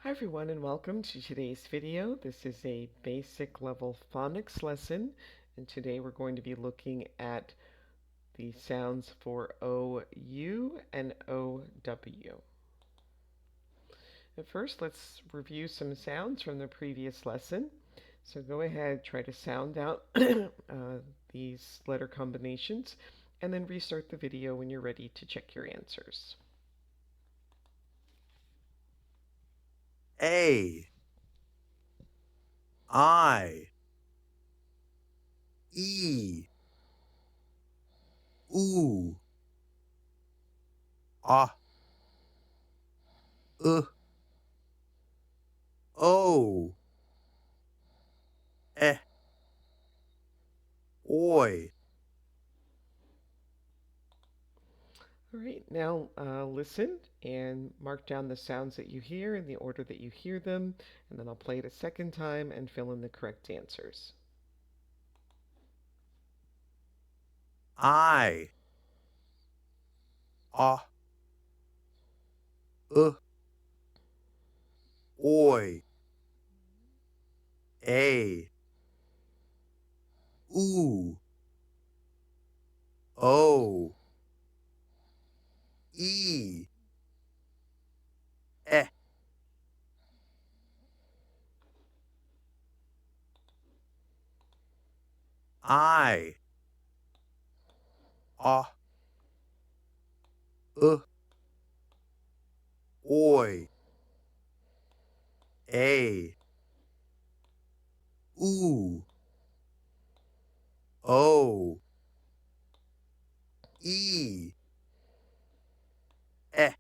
Hi everyone and welcome to today's video. This is a basic level phonics lesson, and today we're going to be looking at the sounds for OU and OW. At first, let's review some sounds from the previous lesson. So go ahead, try to sound out these letter combinations, and then restart the video when you're ready to check your answers. A, I, E, U, Ah, O, Eh, Oi. All right, now listen and mark down the sounds that you hear in the order that you hear them, and then I'll play it a second time and fill in the correct answers. I, Ah, Oi, A, U, O, E, Eh, I, Ah, Oi, A, U, O, E, Eh.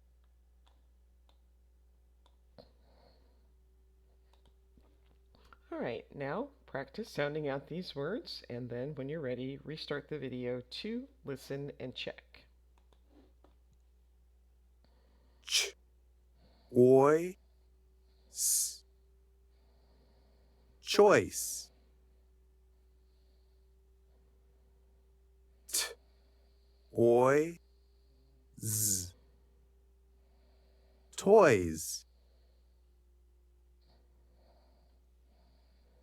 All right, now practice sounding out these words, and then when you're ready, restart the video to listen and check. Ch, Oi, S, Choice. T, Oi, Z, Toys.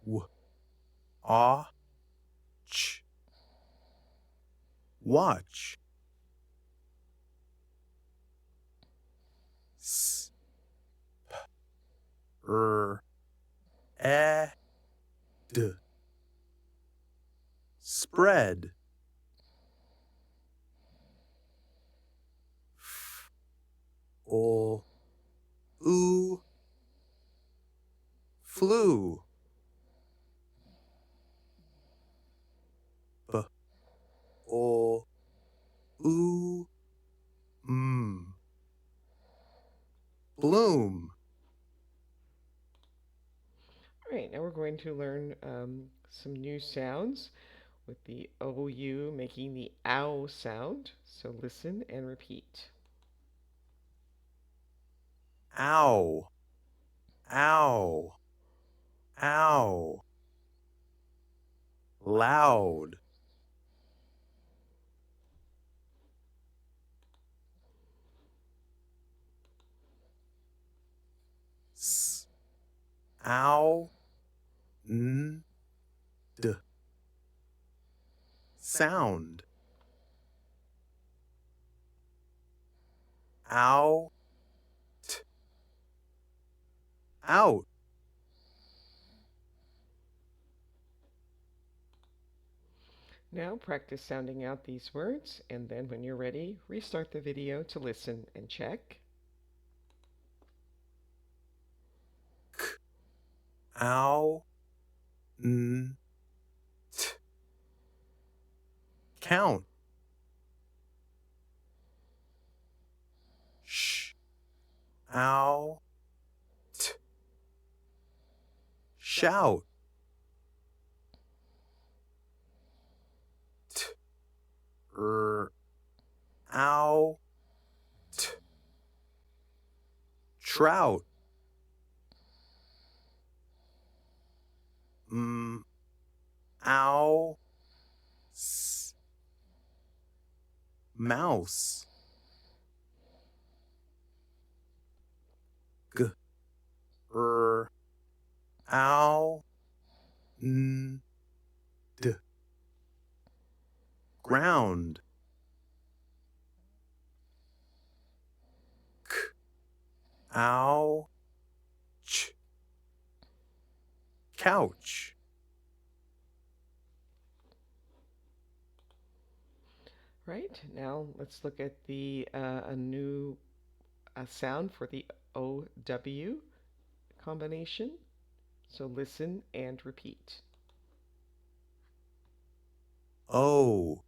W, Ah, Ch, Watch. S, E, D, Spread. F, O, U, Flu. B, O, U, Bloom. All right, now we're going to learn some new sounds with the OU making the OW sound. So listen and repeat. Ow, Ow, Ow. Loud. S, Ow, N, D. Sound. Ow, T, Out. Now practice sounding out these words, and then when you're ready, restart the video to listen and check. K, Ow, N, T. Count. Sh, Ow, T. Shout. T, Ow, T. Trout. M, Ow, S. Mouse. G, ow, n, d. Ground. Ow, ch. Couch. Right, now let's look at the a new sound for the OW combination. So listen and repeat. O,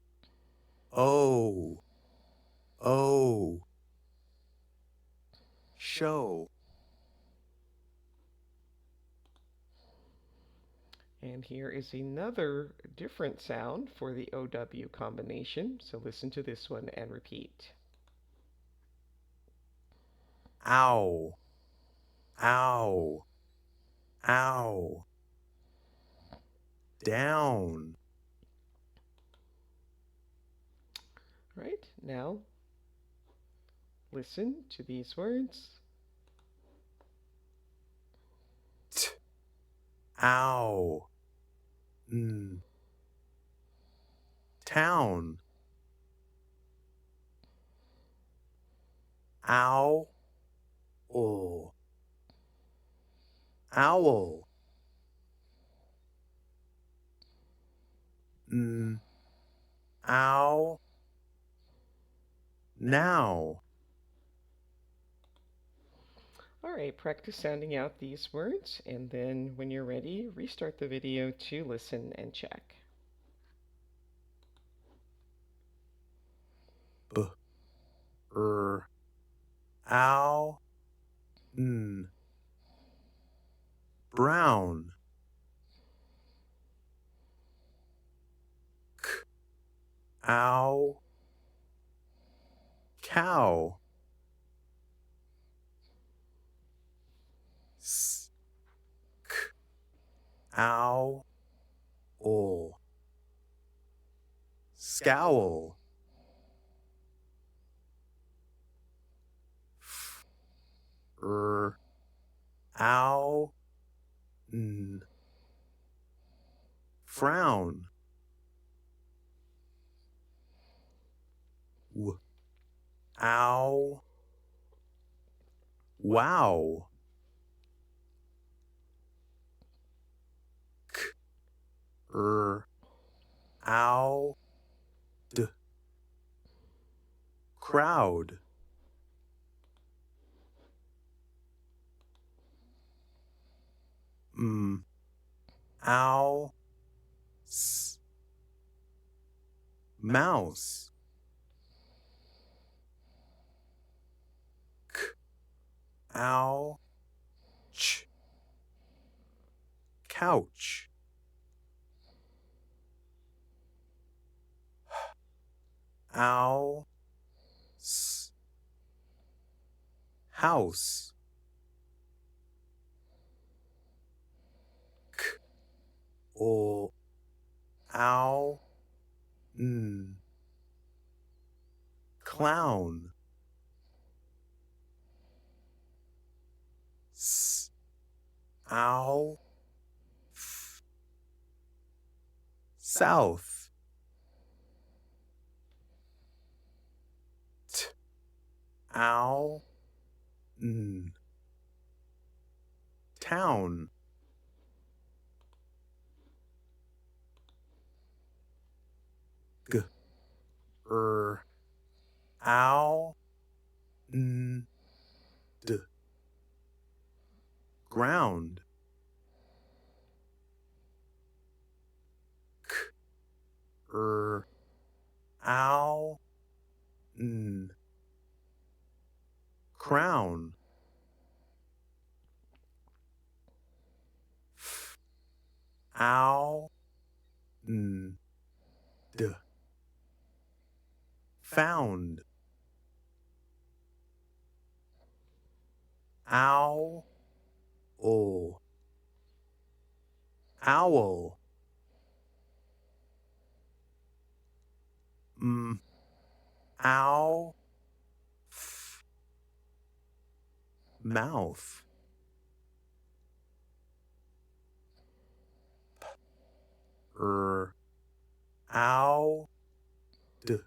O, O. Show. And here is another different sound for the OW combination. So listen to this one and repeat. Ow, ow, ow. Down. Right, now listen to these words. T, ow, n. Town. Ow, o. Owl. N, ow, now. All right, practice sounding out these words, and then when you're ready, restart the video to listen and check. B, ow, n. Brown. K, ow, cow. S, k, ow, ol. Scowl. F, ow, n. Frown. W, ow, wow. K, ow, d. Crowd. M, ow, s. Mouse. K, ow, ch. Couch. Ow, s. House. K, o. Ow, n. Clown. S, ow, f. South. T, ow, n. Town. G, ow, n. D. Ground. K, ow, n. Crown. F, ow, n. D. Found. Ow, o. Owl. M, ow, f. Mouth. ow, d,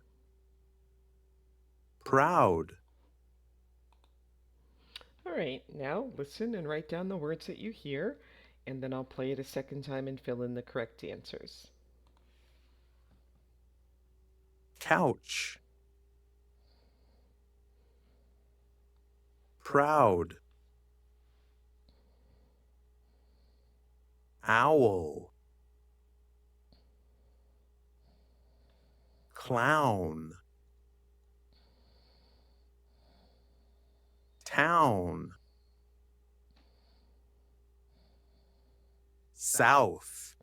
proud. All right, now listen and write down the words that you hear, and then I'll play it a second time and fill in the correct answers. Couch, proud. Owl, clown, town, south,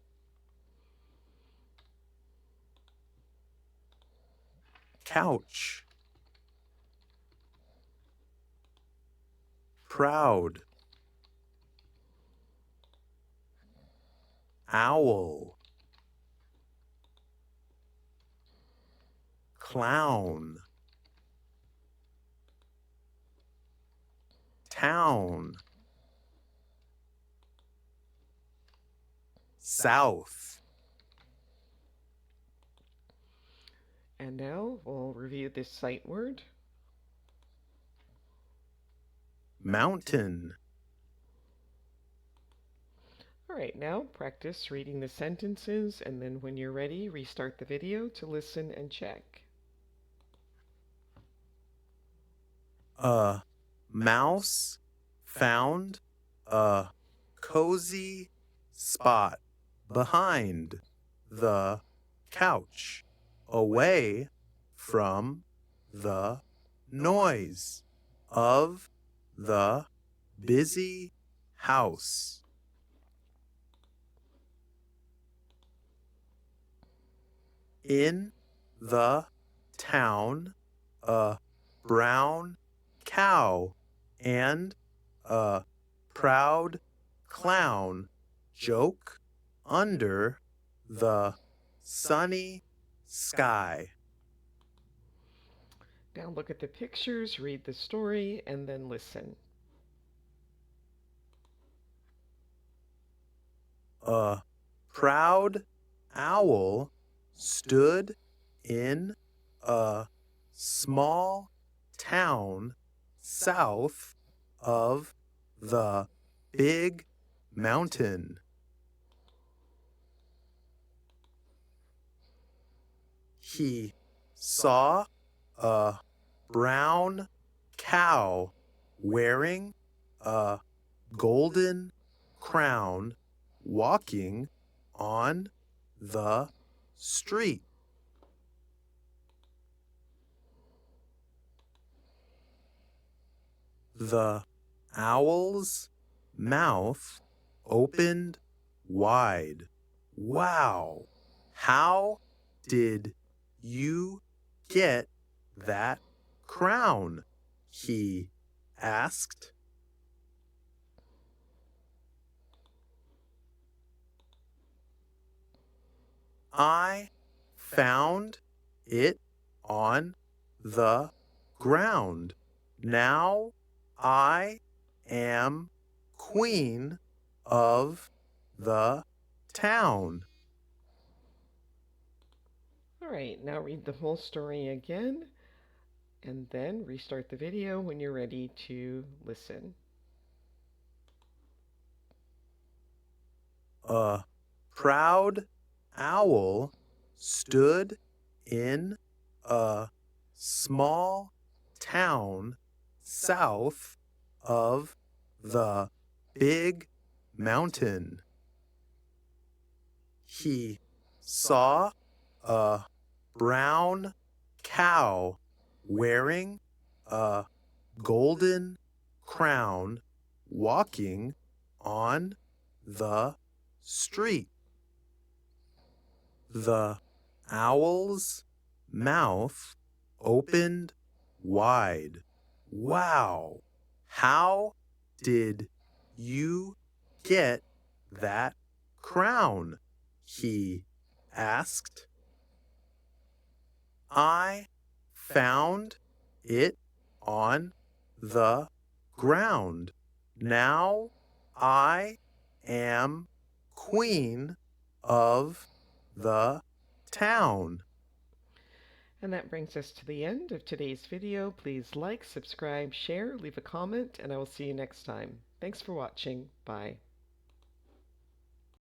couch, proud, owl, clown, town, south. And now we'll review this sight word. Mountain, All right, now practice reading the sentences, and then when you're ready, restart the video to listen and check. a mouse found a cozy spot behind the couch, away from the noise of the busy house. In the town, a brown cow and a proud clown joke under the sunny sky. Now look at the pictures, read the story, and then listen. A proud owl stood in a small town south of the big mountain. He saw a brown cow wearing a golden crown walking on the street. The owl's mouth opened wide. Wow! How did you get that crown? He asked. I found it on the ground. Now I am queen of the town. All right, now read the whole story again, and then restart the video when you're ready to listen. A proud owl stood in a small town south of the big mountain. He saw a brown cow wearing a golden crown walking on the street. The owl's mouth opened wide. Wow! How did you get that crown? He asked. I found it on the ground. Now I am queen of the town. And that brings us to the end of today's video. Please like, subscribe, share, leave a comment, and I will see you next time. Thanks for watching. Bye.